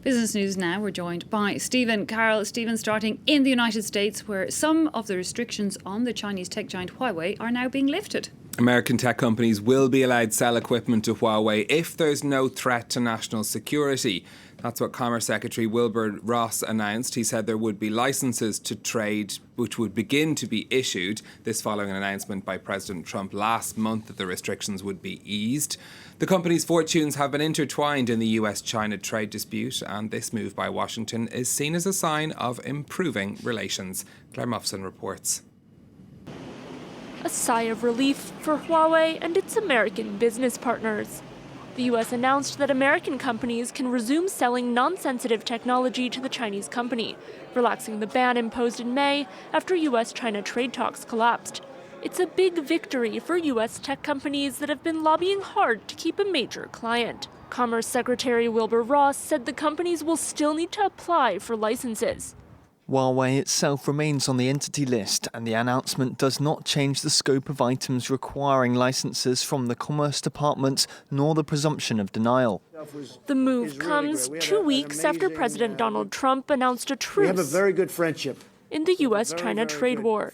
Business News now. We're joined by Stephen Carroll. Stephen, starting in the United States, where some of the restrictions on the Chinese tech giant Huawei are now being lifted. American tech companies will be allowed to sell equipment to Huawei if there's no threat to national security. That's what Commerce Secretary Wilbur Ross announced. He said there would be licenses to trade which would begin to be issued, this following an announcement by President Trump last month that the restrictions would be eased. The company's fortunes have been intertwined in the US-China trade dispute, and this move by Washington is seen as a sign of improving relations. Claire Muffson reports. A sigh of relief for Huawei and its American business partners. The U.S. announced that American companies can resume selling non-sensitive technology to the Chinese company, relaxing the ban imposed in May after U.S.-China trade talks collapsed. It's a big victory for U.S. tech companies that have been lobbying hard to keep a major client. Commerce Secretary Wilbur Ross said the companies will still need to apply for licenses. Huawei itself remains on the entity list, and the announcement does not change the scope of items requiring licenses from the Commerce Department, nor the presumption of denial. The move comes 2 weeks after President Donald Trump announced a truce. We have a very good friendship in the U.S.-China trade war.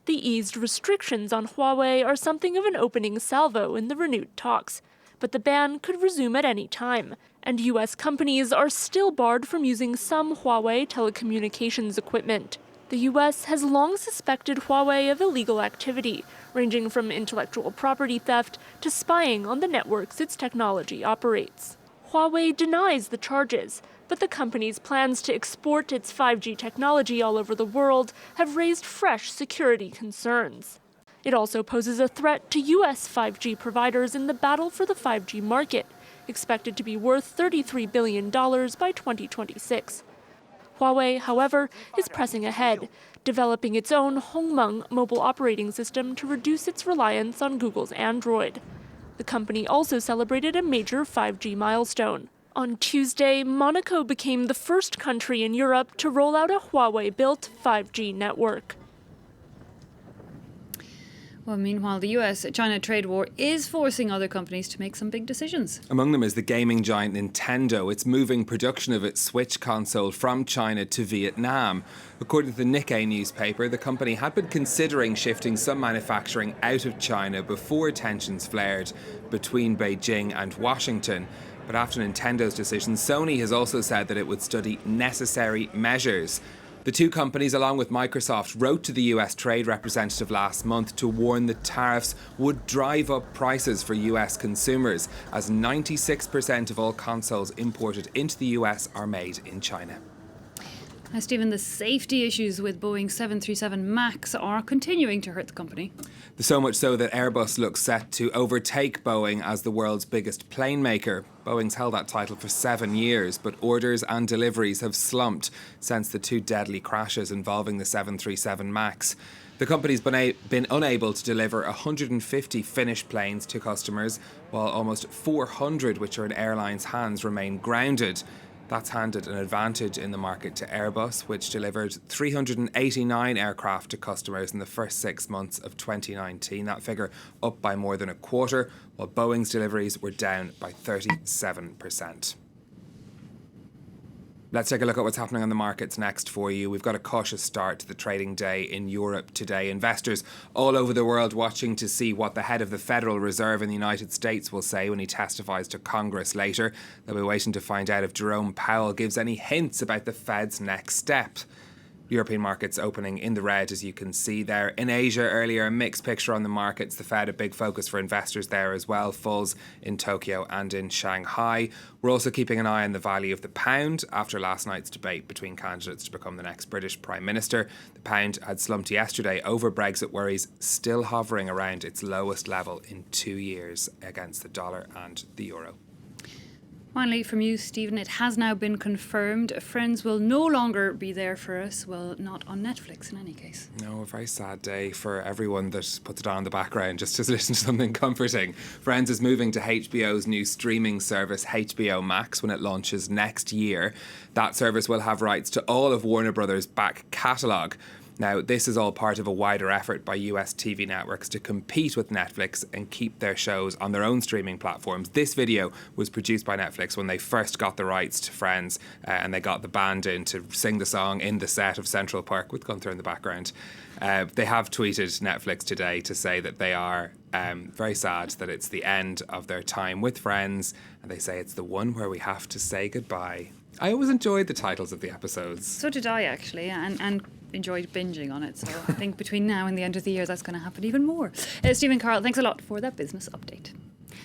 The eased restrictions on Huawei are something of an opening salvo in the renewed talks, but the ban could resume at any time, and U.S. companies are still barred from using some Huawei telecommunications equipment. The U.S. has long suspected Huawei of illegal activity, ranging from intellectual property theft to spying on the networks its technology operates. Huawei denies the charges, but the company's plans to export its 5G technology all over the world have raised fresh security concerns. It also poses a threat to U.S. 5G providers in the battle for the 5G market, expected to be worth $33 billion by 2026. Huawei, however, is pressing ahead, developing its own Hongmeng mobile operating system to reduce its reliance on Google's Android. The company also celebrated a major 5G milestone. On Tuesday, Monaco became the first country in Europe to roll out a Huawei-built 5G network. Well, meanwhile, the US-China trade war is forcing other companies to make some big decisions. Among them is the gaming giant Nintendo. It's moving production of its Switch console from China to Vietnam. According to the Nikkei newspaper, the company had been considering shifting some manufacturing out of China before tensions flared between Beijing and Washington. But after Nintendo's decision, Sony has also said that it would study necessary measures. The two companies, along with Microsoft, wrote to the US trade representative last month to warn that tariffs would drive up prices for US consumers, as 96% of all consoles imported into the US are made in China. Now, Stephen, the safety issues with Boeing 737 MAX are continuing to hurt the company. So much so that Airbus looks set to overtake Boeing as the world's biggest plane maker. Boeing's held that title for 7 years, but orders and deliveries have slumped since the two deadly crashes involving the 737 MAX. The company's been unable to deliver 150 finished planes to customers, while almost 400 which are in airlines' hands remain grounded. That's handed an advantage in the market to Airbus, which delivered 389 aircraft to customers in the first 6 months of 2019. That figure up by more than a quarter, while Boeing's deliveries were down by 37%. Let's take a look at what's happening on the markets next for you. We've got a cautious start to the trading day in Europe today. Investors all over the world watching to see what the head of the Federal Reserve in the United States will say when he testifies to Congress later. They'll be waiting to find out if Jerome Powell gives any hints about the Fed's next step. European markets opening in the red, as you can see there. In Asia earlier, a mixed picture on the markets. The Fed, a big focus for investors there as well. Falls in Tokyo and in Shanghai. We're also keeping an eye on the value of the pound after last night's debate between candidates to become the next British Prime Minister. The pound had slumped yesterday over Brexit worries, still hovering around its lowest level in 2 years against the dollar and the euro. Finally, from you, Stephen, it has now been confirmed Friends will no longer be there for us. Well, not on Netflix in any case. No, a very sad day for everyone that puts it on in the background just to listen to something comforting. Friends is moving to HBO's new streaming service, HBO Max, when it launches next year. That service will have rights to all of Warner Brothers' back catalogue. Now, this is all part of a wider effort by US TV networks to compete with Netflix and keep their shows on their own streaming platforms. This video was produced by Netflix when they first got the rights to Friends, and they got the band in to sing the song in the set of Central Park with Gunther in the background. They have tweeted Netflix today to say that they are very sad that it's the end of their time with Friends, and they say it's the one where we have to say goodbye. I always enjoyed the titles of the episodes. So did I, actually, and enjoyed binging on it. So I think between now and the end of the year, that's going to happen even more. Stephen, Carl, thanks a lot for that business update.